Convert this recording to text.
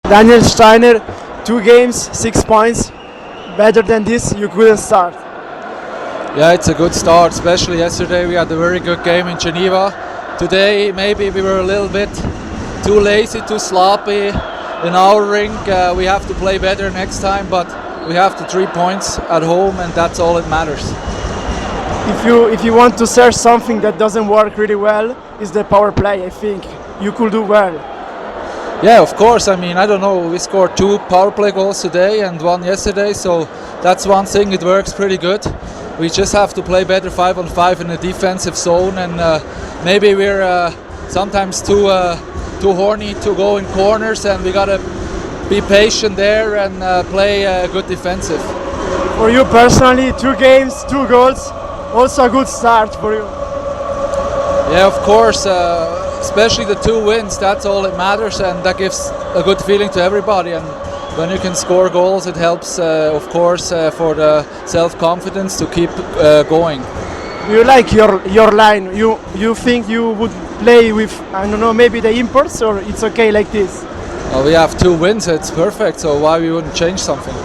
Daniel Steiner, 2 games, 6 points. Better than this, you couldn't start. Yeah, it's a good start, especially yesterday we had a very good game in Geneva. Today maybe we were a little bit too lazy, too sloppy in our rink. We have to play better next time, but we have the 3 points at home and that's all that matters. If you want to search something that doesn't work really well, is the power play. I think you could do well. Yeah, of course. I mean, I don't know, we scored 2 power play goals today and 1 yesterday, so that's one thing, it works pretty good. We just have to play better 5-on-5 in the defensive zone, and maybe we're sometimes too horny to go in corners, and we gotta be patient there and play good defensive. For you personally, 2 games, 2 goals, also a good start for you. Yeah, of course, especially the 2 wins, that's all that matters, and that gives a good feeling to everybody. And when you can score goals, it helps, of course, for the self-confidence to keep going. You like your line? You think you would play with, I don't know, maybe the imports, or it's okay like this? We have 2 wins, it's perfect, so why we wouldn't change something?